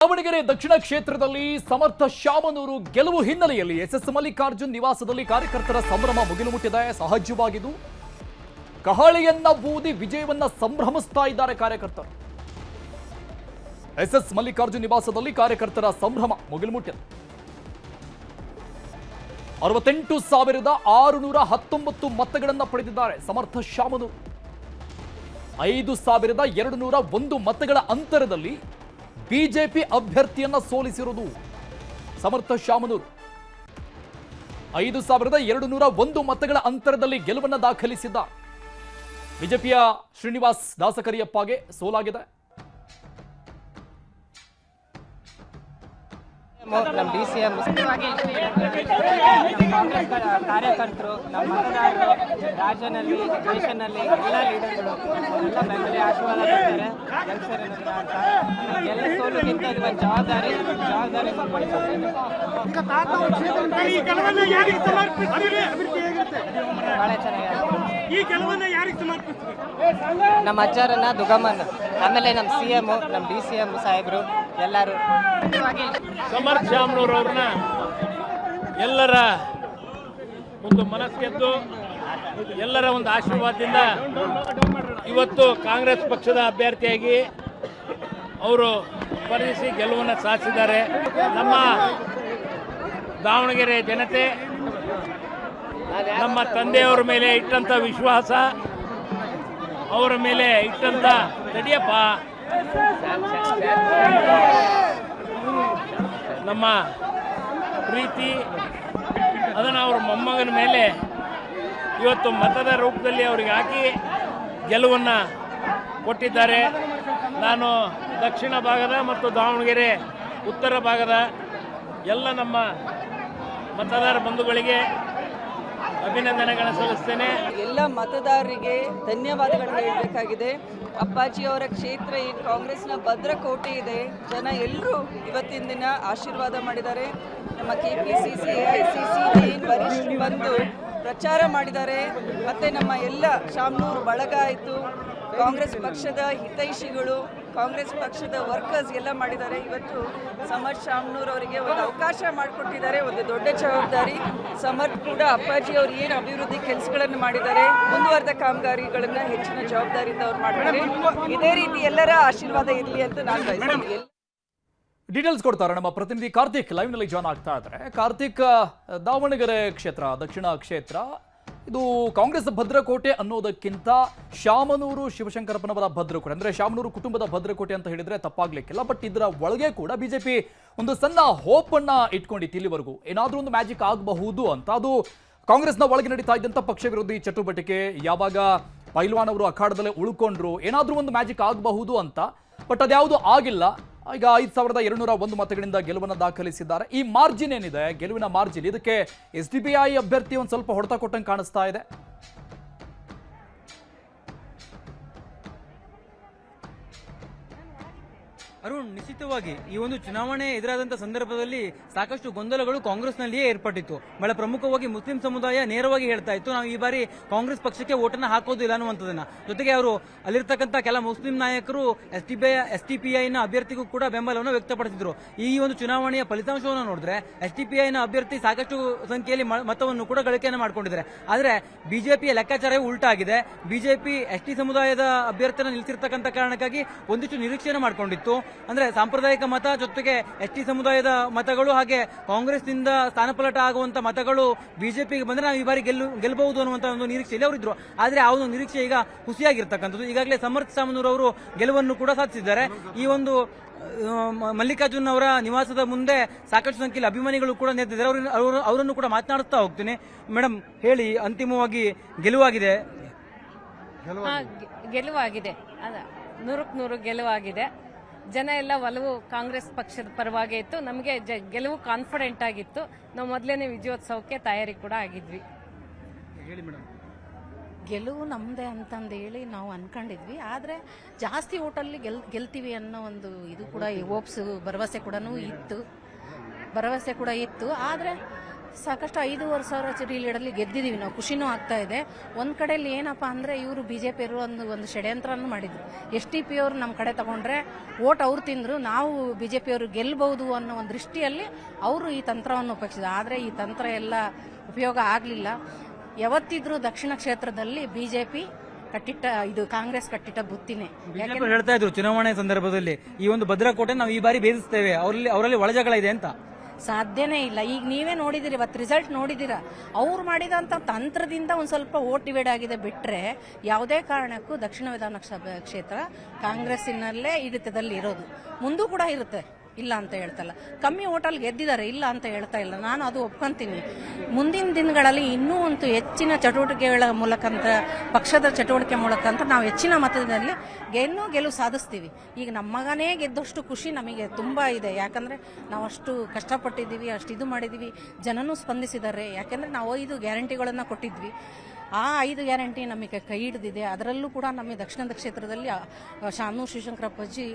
ದಾವಣಗೆರೆ ದಕ್ಷಿಣ ಕ್ಷೇತ್ರದಲ್ಲಿ ಸಮರ್ಥ ಶಾಮನೂರು ಗೆಲುವು ಹಿನ್ನೆಲೆಯಲ್ಲಿ ಎಸ್ಎಸ್ ಮಲ್ಲಿಕಾರ್ಜುನ್ ನಿವಾಸದಲ್ಲಿ ಕಾರ್ಯಕರ್ತರ ಸಂಭ್ರಮ ಮುಗಿಲು ಮುಟ್ಟಿದೆ. ಸಹಜವಾಗಿದ್ದು ಕಹಳೆಯನ್ನ ಬೂದಿ ವಿಜಯವನ್ನ ಸಂಭ್ರಮಿಸ್ತಾ ಇದ್ದಾರೆ ಕಾರ್ಯಕರ್ತರು. ಎಸ್ಎಸ್ ಮಲ್ಲಿಕಾರ್ಜುನ್ ನಿವಾಸದಲ್ಲಿ ಕಾರ್ಯಕರ್ತರ ಸಂಭ್ರಮ ಮುಗಿಲು ಮುಟ್ಟಿದೆ. 68,619 ಮತಗಳನ್ನು ಪಡೆದಿದ್ದಾರೆ ಸಮರ್ಥ ಶಾಮನೂರು. 5,201 ಮತಗಳ ಅಂತರದಲ್ಲಿ ಬಿಜೆಪಿ ಅಭ್ಯರ್ಥಿಯನ್ನ ಸೋಲಿಸಿರುವುದು ಸಮರ್ಥ ಶಾಮನೂರು. 5,201 ಮತಗಳ ಅಂತರದಲ್ಲಿ ಗೆಲುವನ್ನು ದಾಖಲಿಸಿದ್ದಾರೆ. ಬಿಜೆಪಿಯ ಶ್ರೀನಿವಾಸ್ ದಾಸಕರಿಯಪ್ಪಗೆ ಸೋಲಾಗಿದೆ. ನಮ್ಮ DCM ಕಾಂಗ್ರೆಸ್ ಕಾರ್ಯಕರ್ತರು, ನಮ್ಮ ಮತದಾರರು, ರಾಜ್ಯದಲ್ಲಿ ದೇಶದಲ್ಲಿ ಎಲ್ಲ ಲೀಡರ್ಗಳು ಎಲ್ಲ ಬೆಂಬಲ ಆಶೀರ್ವಾದ ಕೊಡ್ತಾರೆ. ಎಲ್ಲ ಸೋಲುಗಿಂತ ಇದು ಒಂದು ಜವಾಬ್ದಾರಿ ಭಾಳ ಚೆನ್ನಾಗಿದೆ. ನಮ್ಮ ಅಜ್ಜಾರನ್ನ ದುಗಮನ್, ಆಮೇಲೆ ನಮ್ಮ CM, ನಮ್ಮ DCM ಸಾಹೇಬರು ಎಲ್ಲರೂ ಸಮರ್ಥ ಶಾಮನೂರವ್ರನ್ನ ಎಲ್ಲರ ಒಂದು ಮನಸ್ಗೆದ್ದು ಎಲ್ಲರ ಒಂದು ಆಶೀರ್ವಾದದಿಂದ ಇವತ್ತು ಕಾಂಗ್ರೆಸ್ ಪಕ್ಷದ ಅಭ್ಯರ್ಥಿಯಾಗಿ ಅವರು ಸ್ಪರ್ಧಿಸಿ ಗೆಲುವನ್ನು ಸಾಧಿಸಿದ್ದಾರೆ. ನಮ್ಮ ದಾವಣಗೆರೆ ಜನತೆ ನಮ್ಮ ತಂದೆಯವರ ಮೇಲೆ ಇಟ್ಟಂಥ ವಿಶ್ವಾಸ, ಅವರ ಮೇಲೆ ಇಟ್ಟಂಥ ತಡಿಯಪ್ಪ ನಮ್ಮ ಪ್ರೀತಿ, ಅದನ್ನು ಅವರ ಮೊಮ್ಮಗನ ಮೇಲೆ ಇವತ್ತು ಮತದ ರೂಪದಲ್ಲಿ ಅವರಿಗೆ ಹಾಕಿ ಗೆಲುವನ್ನು ಕೊಟ್ಟಿದ್ದಾರೆ. ನಾನು ದಕ್ಷಿಣ ಭಾಗದ ಮತ್ತು ದಾವಣಗೆರೆ ಉತ್ತರ ಭಾಗದ ಎಲ್ಲ ನಮ್ಮ ಮತದಾರ ಬಂಧುಗಳಿಗೆ ಅಭಿನಂದನೆಗಳನ್ನು ಸಲ್ಲಿಸ್ತೇನೆ. ಎಲ್ಲ ಮತದಾರರಿಗೆ ಧನ್ಯವಾದಗಳನ್ನು ಹೇಳಬೇಕಾಗಿದೆ. ಅಪ್ಪಾಜಿಯವರ ಕ್ಷೇತ್ರ ಏನು ಕಾಂಗ್ರೆಸ್ನ ಭದ್ರಕೋಟೆ ಇದೆ. ಜನ ಎಲ್ಲರೂ ಇವತ್ತಿನ ದಿನ ಆಶೀರ್ವಾದ ಮಾಡಿದ್ದಾರೆ. ನಮ್ಮ KPCC AICC ಏನು ವರಿಷ್ಠರು ಬಂದು ಪ್ರಚಾರ ಮಾಡಿದ್ದಾರೆ. ಮತ್ತು ನಮ್ಮ ಎಲ್ಲ ಶಾಮನೂರು ಬಳಗ ಆಯಿತು, ಕಾಂಗ್ರೆಸ್ ಪಕ್ಷದ ಹಿತೈಷಿಗಳು, ಕಾಂಗ್ರೆಸ್ ಪಕ್ಷದ ವರ್ಕರ್ಸ್ ಎಲ್ಲ ಮಾಡಿದ್ದಾರೆ. ಇವತ್ತು ಸಮರ್ಥ ಶಾಮನೂರು ಅವರಿಗೆ ಒಂದು ಅವಕಾಶ ಮಾಡಿಕೊಟ್ಟಿದ್ದಾರೆ. ಒಂದು ದೊಡ್ಡ ಜವಾಬ್ದಾರಿ. ಸಮರ್ಥ ಕೂಡ ಅಪ್ಪಾಜಿ ಅವರು ಏನು ಅಭಿವೃದ್ಧಿ ಕೆಲಸಗಳನ್ನು ಮಾಡಿದ್ದಾರೆ, ಮುಂದುವರೆದ ಕಾಮಗಾರಿಗಳನ್ನು ಹೆಚ್ಚಿನ ಜವಾಬ್ದಾರಿಯಿಂದ ಅವ್ರು ಮಾಡ್ತಾರೆ. ಇದೇ ರೀತಿ ಎಲ್ಲರ ಆಶೀರ್ವಾದ ಇರಲಿ ಅಂತ ನಾನು ಬಯಸ್ತೀನಿ. ಡೀಟೇಲ್ಸ್ ಕೊಡ್ತಾರೆ ನಮ್ಮ ಪ್ರತಿನಿಧಿ ಕಾರ್ತಿಕ್, ಲೈವ್ ನಲ್ಲಿ ಜಾಯ್ನ್ ಆಗ್ತಾ ಇದ್ದಾರೆ. ಕಾರ್ತಿಕ್, ದಾವಣಗೆರೆ ಕ್ಷೇತ್ರ ದಕ್ಷಿಣ ಕ್ಷೇತ್ರ ಇದು ಕಾಂಗ್ರೆಸ್ ಭದ್ರಕೋಟೆ ಅನ್ನೋದಕ್ಕಿಂತ ಶಾಮನೂರು ಶಿವಶಂಕರಪ್ಪನವರ ಭದ್ರಕೋಟೆ, ಅಂದ್ರೆ ಶಾಮನೂರು ಕುಟುಂಬದ ಭದ್ರಕೋಟೆ ಅಂತ ಹೇಳಿದ್ರೆ ತಪ್ಪಾಗ್ಲಿಕ್ಕಿಲ್ಲ. ಬಟ್ ಇದರ ಒಳಗೆ ಕೂಡ ಬಿಜೆಪಿ ಒಂದು ಸಣ್ಣ ಹೋಪ್ ಅನ್ನ ಇಟ್ಕೊಂಡಿತ್ತು ಇಲ್ಲಿವರೆಗೂ, ಏನಾದ್ರೂ ಒಂದು ಮ್ಯಾಜಿಕ್ ಆಗಬಹುದು ಅಂತ. ಅದು ಕಾಂಗ್ರೆಸ್ನ ಒಳಗೆ ನಡೀತಾ ಇದ್ದಂತ ಪಕ್ಷ ವಿರೋಧಿ ಚಟುವಟಿಕೆ, ಯಾವಾಗ ಪೈಲ್ವಾನ್ ಅವರು ಅಖಾಡದಲ್ಲೇ ಉಳ್ಕೊಂಡ್ರು, ಏನಾದ್ರೂ ಒಂದು ಮ್ಯಾಜಿಕ್ ಆಗಬಹುದು ಅಂತ. ಬಟ್ ಅದ್ಯಾವುದು ಆಗಿಲ್ಲ. ಈಗ 5,201 ಮತಗಳಿಂದ ಗೆಲುವನ್ನು ದಾಖಲಿಸಿದ್ದಾರೆ. ಈ ಮಾರ್ಜಿನ್ ಏನಿದೆ, ಗೆಲುವಿನ ಮಾರ್ಜಿನ್, ಇದಕ್ಕೆ SDPI ಅಭ್ಯರ್ಥಿ ಒಂದು ಸ್ವಲ್ಪ ಹೊಡೆತ ಕೊಟ್ಟಂಗೆ ಕಾಣಿಸ್ತಾ ಇದೆ. ಅರುಣ್, ನಿಶ್ಚಿತವಾಗಿ ಈ ಒಂದು ಚುನಾವಣೆ ಎದುರಾದಂತಹ ಸಂದರ್ಭದಲ್ಲಿ ಸಾಕಷ್ಟು ಗೊಂದಲಗಳು ಕಾಂಗ್ರೆಸ್ನಲ್ಲಿಯೇ ಏರ್ಪಟ್ಟಿತ್ತು. ಬಹಳ ಪ್ರಮುಖವಾಗಿ ಮುಸ್ಲಿಂ ಸಮುದಾಯ ನೇರವಾಗಿ ಹೇಳ್ತಾ ಇತ್ತು, ನಾವು ಈ ಬಾರಿ ಕಾಂಗ್ರೆಸ್ ಪಕ್ಷಕ್ಕೆ ಓಟನ್ನು ಹಾಕೋದಿಲ್ಲ ಅನ್ನುವಂಥದ್ದನ್ನ. ಜೊತೆಗೆ ಅವರು ಅಲ್ಲಿರ್ತಕ್ಕಂಥ ಕೆಲ ಮುಸ್ಲಿಂ ನಾಯಕರು SDPI ನ ಅಭ್ಯರ್ಥಿಗೂ ಕೂಡ ಬೆಂಬಲವನ್ನು ವ್ಯಕ್ತಪಡಿಸಿದ್ರು. ಈ ಒಂದು ಚುನಾವಣೆಯ ಫಲಿತಾಂಶವನ್ನು ನೋಡಿದ್ರೆ SDPI ನ ಅಭ್ಯರ್ಥಿ ಸಾಕಷ್ಟು ಸಂಖ್ಯೆಯಲ್ಲಿ ಮತವನ್ನು ಕೂಡ ಗಳಿಕೆಯನ್ನು ಮಾಡಿಕೊಂಡಿದ್ದಾರೆ. ಆದರೆ ಬಿಜೆಪಿಯ ಲೆಕ್ಕಾಚಾರವೇ ಉಲ್ಟಾಗಿದೆ. ಬಿಜೆಪಿ ST ಸಮುದಾಯದ ಅಭ್ಯರ್ಥಿಯನ್ನು ನಿಲ್ಲಿಸಿರ್ತಕ್ಕಂಥ ಕಾರಣಕ್ಕಾಗಿ ಒಂದಿಷ್ಟು ನಿರೀಕ್ಷೆಯನ್ನು ಮಾಡಿಕೊಂಡಿತ್ತು. ಅಂದ್ರೆ ಸಾಂಪ್ರದಾಯಿಕ ಮತ ಜೊತೆಗೆ ST ಸಮುದಾಯದ ಮತಗಳು ಹಾಗೆ ಕಾಂಗ್ರೆಸ್ನಿಂದ ಸ್ಥಾನಪಲಟ ಆಗುವಂತ ಮತಗಳು ಬಿಜೆಪಿಗೆ ಬಂದ್ರೆ ನಾವು ಈ ಬಾರಿ ಗೆಲ್ಲಬಹುದು ಅನ್ನುವಂತ ಒಂದು ನಿರೀಕ್ಷೆಯಲ್ಲಿ ಅವರಿದ್ರು. ಆದ್ರೆ ಆ ಒಂದು ನಿರೀಕ್ಷೆ ಈಗ ಹುಸಿಯಾಗಿರ್ತಕ್ಕಂಥದ್ದು. ಈಗಾಗಲೇ ಸಮರ್ಥ ಶಾಮನೂರು ಅವರು ಗೆಲುವನ್ನು ಕೂಡ ಸಾಧಿಸಿದ್ದಾರೆ. ಈ ಒಂದು ಮಲ್ಲಿಕಾರ್ಜುನ್ ಅವರ ನಿವಾಸದ ಮುಂದೆ ಸಾಕಷ್ಟು ಸಂಖ್ಯೆಯಲ್ಲಿ ಅಭಿಮಾನಿಗಳು ಕೂಡ ನೆರೆದಿದ್ದಾರೆ. ಅವರನ್ನು ಕೂಡ ಮಾತನಾಡುತ್ತಾ ಹೋಗ್ತೀನಿ. ಮೇಡಮ್, ಹೇಳಿ, ಅಂತಿಮವಾಗಿ ಗೆಲುವಾಗಿದೆ. 100ಕ್ಕೆ 100 ಗೆಲುವಾಗಿದೆ. ಜನ ಎಲ್ಲ ಒಲವು ಕಾಂಗ್ರೆಸ್ ಪಕ್ಷದ ಪರವಾಗಿ ಇತ್ತು. ನಮಗೆ ಗೆಲುವು ಕಾನ್ಫಿಡೆಂಟ್ ಆಗಿತ್ತು. ನಾವು ಮೊದಲೇನೆ ವಿಜಯೋತ್ಸವಕ್ಕೆ ತಯಾರಿ ಕೂಡ ಆಗಿದ್ವಿ. ಗೆಲುವು ನಮ್ಮದೇ ಅಂತಂದು ಹೇಳಿ ನಾವು ಅನ್ಕೊಂಡಿದ್ವಿ. ಆದರೆ ಜಾಸ್ತಿ ಓಟಲ್ಲಿ ಗೆಲ್ತೀವಿ ಅನ್ನೋ ಒಂದು ಇದು ಕೂಡ ಭರವಸೆ ಕೂಡ ಇತ್ತು. ಆದರೆ ಸಾಕಷ್ಟು 5,500 ಲೀಡಲ್ಲಿ ಗೆದ್ದಿದ್ದೀವಿ ನಾವು, ಖುಷಿನೂ ಆಗ್ತಾ ಇದೆ. ಒಂದು ಕಡೆಯಲ್ಲಿ ಏನಪ್ಪ ಅಂದರೆ ಇವರು BJP ಅವರು ಒಂದು ಷಡ್ಯಂತ್ರನೂ ಮಾಡಿದ್ರು. STP ಅವರು ನಮ್ಮ ಕಡೆ ತಗೊಂಡ್ರೆ ಓಟ್ ಅವ್ರು ತಿಂದರು, ನಾವು BJP ಅವರು ಗೆಲ್ಲಬಹುದು ಅನ್ನೋ ಒಂದು ದೃಷ್ಟಿಯಲ್ಲಿ ಅವರು ಈ ತಂತ್ರವನ್ನು ಉಪಯೋಗಿಸಿದ್ರು. ಆದರೆ ಈ ತಂತ್ರ ಎಲ್ಲ ಉಪಯೋಗ ಆಗಲಿಲ್ಲ. ಯಾವತ್ತಿದ್ರೂ ದಕ್ಷಿಣ ಕ್ಷೇತ್ರದಲ್ಲಿ BJP ಕಟ್ಟಿಟ್ಟ, ಇದು ಕಾಂಗ್ರೆಸ್ ಕಟ್ಟಿಟ್ಟ ಬುತ್ತಿನೇ. ಬಿಜೆಪಿ ಹೇಳ್ತಾ ಇದ್ರು ಚುನಾವಣೆ ಸಂದರ್ಭದಲ್ಲಿ ಈ ಒಂದು ಭದ್ರಕೋಟೆ ನಾವು ಈ ಬಾರಿ ಭೇದಿಸ್ತೇವೆ, ಅವರಲ್ಲಿ ಒಳಜಗಳ ಇದೆ ಅಂತ. ಸಾಧ್ಯನೇ ಇಲ್ಲ. ಈಗ ನೀವೇ ನೋಡಿದಿರಿ, ಇವತ್ತು ರಿಸಲ್ಟ್ ನೋಡಿದಿರ. ಅವ್ರು ಮಾಡಿದಂಥ ತಂತ್ರದಿಂದ ಒಂದು ಸ್ವಲ್ಪ ವೋಟ್ ಡಿವೈಡ್ ಆಗಿದೆ ಬಿಟ್ಟರೆ ಯಾವುದೇ ಕಾರಣಕ್ಕೂ ದಕ್ಷಿಣ ವಿಧಾನಸಭಾ ಕ್ಷೇತ್ರ ಕಾಂಗ್ರೆಸ್ಸಿನಲ್ಲೇ ಹಿಡಿತದಲ್ಲಿ ಇರೋದು. ಮುಂದೂ ಕೂಡ ಇರುತ್ತೆ, ಇಲ್ಲ ಅಂತ ಹೇಳ್ತಲ್ಲ. ಕಮ್ಮಿ ಓಟಲ್ಲಿ ಗೆದ್ದಿದ್ದಾರೆ, ಇಲ್ಲ ಅಂತ ಹೇಳ್ತಾ ಇಲ್ಲ, ನಾನು ಅದು ಒಪ್ಕೊಂತೀನಿ. ಮುಂದಿನ ದಿನಗಳಲ್ಲಿ ಇನ್ನೂ ಒಂದು ಹೆಚ್ಚಿನ ಚಟುವಟಿಕೆಗಳ ಮೂಲಕಂತ, ಪಕ್ಷದ ಚಟುವಟಿಕೆ ಮೂಲಕಂತ ನಾವು ಹೆಚ್ಚಿನ ಮತದಲ್ಲಿ ಗೆಲುವು ಸಾಧಿಸ್ತೀವಿ. ಈಗ ನಮ್ಮ ಮಗನೇ ಗೆದ್ದಷ್ಟು ಖುಷಿ ನಮಗೆ ತುಂಬ ಇದೆ. ಯಾಕಂದರೆ ನಾವು ಅಷ್ಟು ಕಷ್ಟಪಟ್ಟಿದ್ದೀವಿ, ಅಷ್ಟು ಇದು ಮಾಡಿದ್ದೀವಿ, ಜನನೂ ಸ್ಪಂದಿಸಿದ್ದಾರೆ. ಯಾಕೆಂದರೆ ನಾವು 5 ಗ್ಯಾರಂಟಿಗಳನ್ನು ಕೊಟ್ಟಿದ್ವಿ. ಆ 5 ಗ್ಯಾರಂಟಿ ನಮಗೆ ಕೈ ಹಿಡಿದಿದೆ. ಅದರಲ್ಲೂ ಕೂಡ ನಮಗೆ ದಕ್ಷಿಣದ ಕ್ಷೇತ್ರದಲ್ಲಿ ಶಾಮನೂರು ಶಿವಶಂಕರಪ್ಪಾಜಿ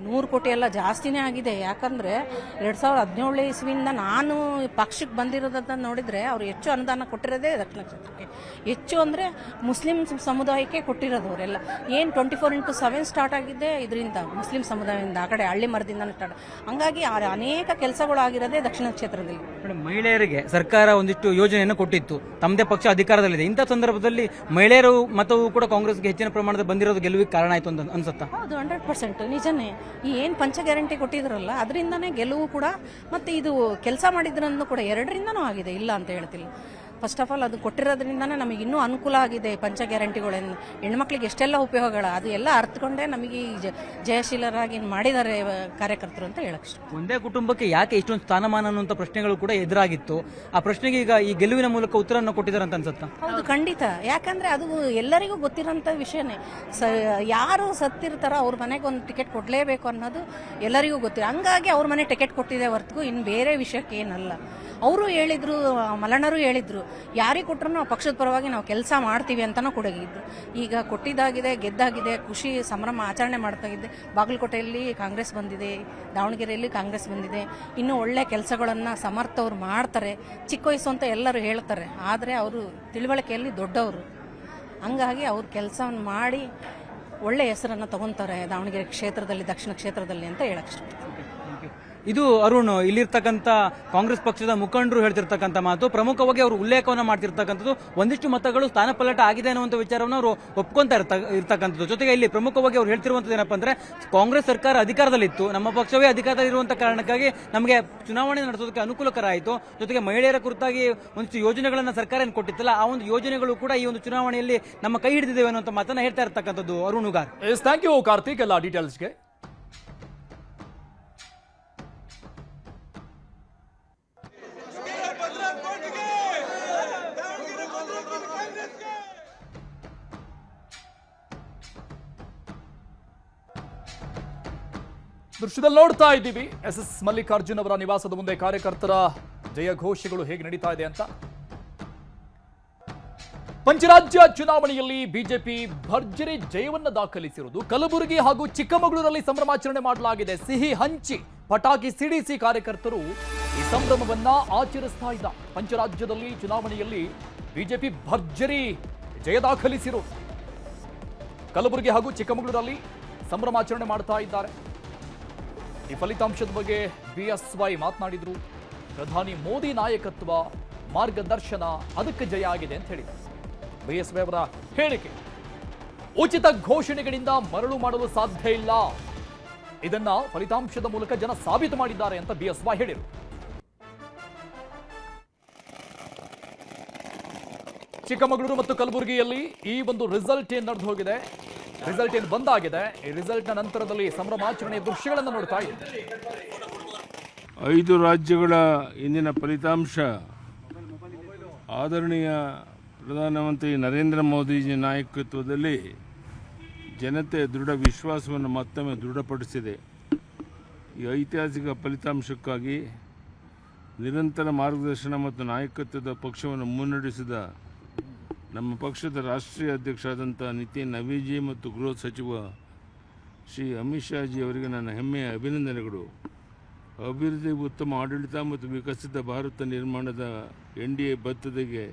100 ಕೋಟಿ ಎಲ್ಲ ಜಾಸ್ತಿನೇ ಆಗಿದೆ. ಯಾಕಂದರೆ 2017 ಇಸ್ವಿಯಿಂದ ನಾನು ಪಕ್ಷಕ್ಕೆ ಬಂದಿರೋದನ್ನ ನೋಡಿದರೆ ಅವರು ಹೆಚ್ಚು ಅನುದಾನ ಕೊಟ್ಟಿರೋದೇ ದಕ್ಷಿಣ ಕ್ಷೇತ್ರಕ್ಕೆ. ಹೆಚ್ಚು ಅಂದರೆ ಮುಸ್ಲಿಂ ಸಮುದಾಯಕ್ಕೆ ಕೊಟ್ಟಿರೋದು. ಅವರೆಲ್ಲ ಏನು 24/7 ಸ್ಟಾರ್ಟ್ ಆಗಿದ್ದೆ ಇದರಿಂದ, ಮುಸ್ಲಿಂ ಸಮುದಾಯದಿಂದ, ಆ ಕಡೆ ಹಳ್ಳಿ ಮರದಿಂದನೇ ಸ್ಟಾರ್ಟ್. ಹಂಗಾಗಿ ಅನೇಕ ಕೆಲಸಗಳು ಆಗಿರೋದೇ ದಕ್ಷಿಣ ಕ್ಷೇತ್ರದಲ್ಲಿ. ಮಹಿಳೆಯರಿಗೆ ಸರ್ಕಾರ ಒಂದಿಷ್ಟು ಯೋಜನೆಯನ್ನು ಕೊಟ್ಟಿತ್ತು, ತಮ್ಮದೇ ಪಕ್ಷ ಅಧಿಕಾರದಲ್ಲಿದೆ. ಇಂಥ ಸಂದರ್ಭದಲ್ಲಿ ಮಹಿಳೆಯರು ಮತವು ಕೂಡ ಕಾಂಗ್ರೆಸ್ಗೆ ಹೆಚ್ಚಿನ ಪ್ರಮಾಣದ ಬಂದಿರೋದು ಗೆಲುವಿಗೆ ಕಾರಣ ಆಯಿತು ಅಂತ ಅನ್ಸುತ್ತಾ? ಹೌದು, 100% ನಿಜನೇ. ಈ ಏನು ಪಂಚ ಗ್ಯಾರಂಟಿ ಕೊಟ್ಟಿದ್ರಲ್ಲ ಅದರಿಂದನೇ ಗೆಲುವು ಕೂಡ, ಮತ್ತು ಇದು ಕೆಲಸ ಮಾಡಿದ್ರನ್ನು ಕೂಡ 2ರಿಂದನೂ ಆಗಿದೆ, ಇಲ್ಲ ಅಂತ ಹೇಳ್ತಿಲ್ಲ. ಫಸ್ಟ್ ಆಫ್ ಆಲ್ ಅದು ಕೊಟ್ಟಿರೋದ್ರಿಂದನೇ ನಮಗೆ ಇನ್ನೂ ಅನುಕೂಲ ಆಗಿದೆ. ಪಂಚ ಗ್ಯಾರಂಟಿಗಳನ್ನು ಹೆಣ್ಮಕ್ಳಿಗೆ ಎಷ್ಟೆಲ್ಲ ಉಪಯೋಗಗಳ, ಅದು ಎಲ್ಲ ಅರ್ಥಕೊಂಡೇ ನಮಗೆ ಈ ಜಯಶೀಲರಾಗಿ ಮಾಡಿದ್ದಾರೆ ಕಾರ್ಯಕರ್ತರು ಅಂತ ಹೇಳಕ್ಕೆ. ಒಂದೇ ಕುಟುಂಬಕ್ಕೆ ಯಾಕೆ ಇಷ್ಟೊಂದು ಸ್ಥಾನಮಾನ ಅನ್ನುವಂಥ ಪ್ರಶ್ನೆಗಳು ಕೂಡ ಎದುರಾಗಿತ್ತು. ಆ ಪ್ರಶ್ನೆಗೆ ಈಗ ಈ ಗೆಲುವಿನ ಮೂಲಕ ಉತ್ತರವನ್ನು ಕೊಟ್ಟಿದ್ದಾರೆ ಅಂತ ಅನ್ಸುತ್ತಾ? ಹೌದು, ಖಂಡಿತ. ಯಾಕಂದ್ರೆ ಅದು ಎಲ್ಲರಿಗೂ ಗೊತ್ತಿರೋಂಥ ವಿಷಯನೇ. ಯಾರು ಸತ್ತಿರ್ತಾರೋ ಅವ್ರ ಮನೆಗೆ ಒಂದು ಟಿಕೆಟ್ ಕೊಡಲೇಬೇಕು ಅನ್ನೋದು ಎಲ್ಲರಿಗೂ ಗೊತ್ತಿಲ್ಲ. ಹಂಗಾಗಿ ಅವ್ರ ಮನೆ ಟಿಕೆಟ್ ಕೊಟ್ಟಿದೆ ಹೊರತು ಇನ್ನು ಬೇರೆ ವಿಷಯಕ್ಕೆ ಏನಲ್ಲ. ಅವರು ಹೇಳಿದ್ರು, ಮಲಣ್ಣರು ಹೇಳಿದ್ರು, ಯಾರಿಗೆ ಕೊಟ್ಟರು ನಾವು ಪಕ್ಷದ ಪರವಾಗಿ ನಾವು ಕೆಲಸ ಮಾಡ್ತೀವಿ ಅಂತಲೂ ಕೊಡಗಿದ್ರು. ಈಗ ಕೊಟ್ಟಿದ್ದಾಗಿದೆ, ಗೆದ್ದಾಗಿದೆ, ಖುಷಿ ಸಂಭ್ರಮ ಆಚರಣೆ ಮಾಡ್ತಾ ಇದ್ದೆ. ಬಾಗಲಕೋಟೆಯಲ್ಲಿ ಕಾಂಗ್ರೆಸ್ ಬಂದಿದೆ, ದಾವಣಗೆರೆಯಲ್ಲಿ ಕಾಂಗ್ರೆಸ್ ಬಂದಿದೆ. ಇನ್ನೂ ಒಳ್ಳೆ ಕೆಲಸಗಳನ್ನು ಸಮರ್ಥವ್ರು ಮಾಡ್ತಾರೆ. ಚಿಕ್ಕ ವಯಸ್ಸು ಅಂತ ಎಲ್ಲರೂ ಹೇಳ್ತಾರೆ, ಆದರೆ ಅವರು ತಿಳುವಳಿಕೆಯಲ್ಲಿ ದೊಡ್ಡವರು. ಹಂಗಾಗಿ ಅವ್ರ ಕೆಲಸವನ್ನು ಮಾಡಿ ಒಳ್ಳೆ ಹೆಸರನ್ನು ತಗೊತಾರೆ ದಾವಣಗೆರೆ ಕ್ಷೇತ್ರದಲ್ಲಿ, ದಕ್ಷಿಣ ಕ್ಷೇತ್ರದಲ್ಲಿ ಅಂತ ಹೇಳಕ್ಕೆ. ಇದು ಅರುಣ್, ಇಲ್ಲಿರ್ತಕ್ಕಂಥ ಕಾಂಗ್ರೆಸ್ ಪಕ್ಷದ ಮುಖಂಡರು ಹೇಳ್ತಿರ್ತಕ್ಕಂಥ ಮಾತು. ಪ್ರಮುಖವಾಗಿ ಅವರು ಉಲ್ಲೇಖವನ್ನು ಮಾಡ್ತಿರ್ತಕ್ಕಂಥದ್ದು ಒಂದಿಷ್ಟು ಮತಗಳು ಸ್ಥಾನಪಲ್ಲಟ ಆಗಿದೆ ಅನ್ನುವಂಥ ವಿಚಾರವನ್ನು ಅವರು ಒಪ್ಕೊಂತಾ ಇರ್ತಕ್ಕಂಥದ್ದು. ಜೊತೆಗೆ ಇಲ್ಲಿ ಪ್ರಮುಖವಾಗಿ ಅವರು ಹೇಳ್ತಿರುವಂಥದ್ದು ಏನಪ್ಪ ಅಂದ್ರೆ, ಕಾಂಗ್ರೆಸ್ ಸರ್ಕಾರ ಅಧಿಕಾರದಲ್ಲಿತ್ತು, ನಮ್ಮ ಪಕ್ಷವೇ ಅಧಿಕಾರದಲ್ಲಿರುವಂಥ ಕಾರಣಕ್ಕಾಗಿ ನಮಗೆ ಚುನಾವಣೆ ನಡೆಸೋದಕ್ಕೆ ಅನುಕೂಲಕರ ಆಯಿತು. ಜೊತೆಗೆ ಮಹಿಳೆಯರ ಕುರಿತಾಗಿ ಒಂದಿಷ್ಟು ಯೋಜನೆಗಳನ್ನು ಸರ್ಕಾರ ಏನು ಕೊಟ್ಟಿತ್ತಲ್ಲ, ಆ ಒಂದು ಯೋಜನೆಗಳು ಕೂಡ ಈ ಒಂದು ಚುನಾವಣೆಯಲ್ಲಿ ನಮ್ಮ ಕೈ ಹಿಡಿದಿದ್ದೇವೆ ಅನ್ನುವಂಥ ಮಾತನ್ನ ಹೇಳ್ತಾ ಇರ್ತಕ್ಕಂಥದ್ದು ಅರುಣ್ ಉಗಾರ್. ಥ್ಯಾಂಕ್ ಯು ಕಾರ್ತಿಕ್ ಎಲ್ಲ ಡೀಟೇಲ್ಸ್ಗೆ. ದೃಶ್ಯದಲ್ಲಿ ನೋಡ್ತಾ ಇದ್ದೀವಿ SS ಮಲ್ಲಿಕಾರ್ಜುನ್ ಅವರ ನಿವಾಸದ ಮುಂದೆ ಕಾರ್ಯಕರ್ತರ ಜಯಘೋಷಗಳು ಹೇಗೆ ನಡೀತಾ ಇದೆ ಅಂತ. ಪಂಚರಾಜ್ಯ ಚುನಾವಣೆಯಲ್ಲಿ ಬಿಜೆಪಿ ಭರ್ಜರಿ ಜಯವನ್ನು ದಾಖಲಿಸಿರುವುದು. ಕಲಬುರಗಿ ಹಾಗೂ ಚಿಕ್ಕಮಗಳೂರಲ್ಲಿ ಸಂಭ್ರಮಾಚರಣೆ ಮಾಡಲಾಗಿದೆ. ಸಿಹಿ ಹಂಚಿ ಪಟಾಕಿ ಸಿಡಿಸಿ ಕಾರ್ಯಕರ್ತರು ಈ ಸಂಭ್ರಮವನ್ನ ಆಚರಿಸ್ತಾ ಇದ್ದ. ಪಂಚರಾಜ್ಯದಲ್ಲಿ ಚುನಾವಣೆಯಲ್ಲಿ ಬಿಜೆಪಿ ಭರ್ಜರಿ ಜಯ ದಾಖಲಿಸಿರುವುದು. ಕಲಬುರಗಿ ಹಾಗೂ ಚಿಕ್ಕಮಗಳೂರಲ್ಲಿ ಸಂಭ್ರಮಾಚರಣೆ ಮಾಡ್ತಾ ಇದ್ದಾರೆ. ಈ ಫಲಿತಾಂಶದ ಬಗ್ಗೆ BSY ಮಾತನಾಡಿದ್ರು. ಪ್ರಧಾನಿ ಮೋದಿ ನಾಯಕತ್ವ, ಮಾರ್ಗದರ್ಶನ ಅದಕ್ಕೆ ಜಯ ಆಗಿದೆ ಅಂತ ಹೇಳಿದ್ದಾರೆ. BSY ಅವರ ಹೇಳಿಕೆ, ಉಚಿತ ಘೋಷಣೆಗಳಿಂದ ಮರಳು ಮಾಡಲು ಸಾಧ್ಯ ಇಲ್ಲ, ಇದನ್ನ ಫಲಿತಾಂಶದ ಮೂಲಕ ಜನ ಸಾಬೀತು ಮಾಡಿದ್ದಾರೆ ಅಂತ BSY ಹೇಳಿದರು. ಚಿಕ್ಕಮಗಳೂರು ಮತ್ತು ಕಲಬುರಗಿಯಲ್ಲಿ ಈ ಒಂದು ರಿಸಲ್ಟ್ ಏನ್ ನಡೆದು ಹೋಗಿದೆ, ರಿಸಲ್ಟ್ ಏನು ಬಂದಾಗಿದೆ, ಈ ರಿಸಲ್ಟ್ನ ನಂತರದಲ್ಲಿ ಸಂಭ್ರಮಾಚರಣೆಯ ದೃಶ್ಯಗಳನ್ನು ನೋಡ್ತಾ ಇದ್ದೀವಿ. 5 ರಾಜ್ಯಗಳ ಇಂದಿನ ಫಲಿತಾಂಶ ಆದರಣೀಯ ಪ್ರಧಾನಮಂತ್ರಿ ನರೇಂದ್ರ ಮೋದಿಜಿ ನಾಯಕತ್ವದಲ್ಲಿ ಜನತೆ ದೃಢ ವಿಶ್ವಾಸವನ್ನು ಮತ್ತೊಮ್ಮೆ ದೃಢಪಡಿಸಿದೆ. ಈ ಐತಿಹಾಸಿಕ ಫಲಿತಾಂಶಕ್ಕಾಗಿ ನಿರಂತರ ಮಾರ್ಗದರ್ಶನ ಮತ್ತು ನಾಯಕತ್ವದ ಪಕ್ಷವನ್ನು ಮುನ್ನಡೆಸಿದ ನಮ್ಮ ಪಕ್ಷದ ರಾಷ್ಟ್ರೀಯ ಅಧ್ಯಕ್ಷರಾದಂಥ ನಿತಿನ್ ನವೀನ್ಜಿ ಮತ್ತು ಗೃಹ ಸಚಿವ ಶ್ರೀ ಅಮಿತ್ ಶಾಜಿ ಅವರಿಗೆ ನನ್ನ ಹೆಮ್ಮೆಯ ಅಭಿನಂದನೆಗಳು. ಅಭಿವೃದ್ಧಿ, ಉತ್ತಮ ಆಡಳಿತ ಮತ್ತು ವಿಕಸಿತ ಭಾರತ ನಿರ್ಮಾಣದ NDA ಬದ್ಧತೆಗೆ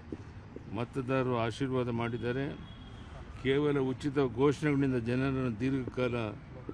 ಮತದಾರರು ಆಶೀರ್ವಾದ ಮಾಡಿದ್ದಾರೆ. ಕೇವಲ ಉಚಿತ ಘೋಷಣೆಗಳಿಂದ ಜನರನ್ನು ದೀರ್ಘಕಾಲ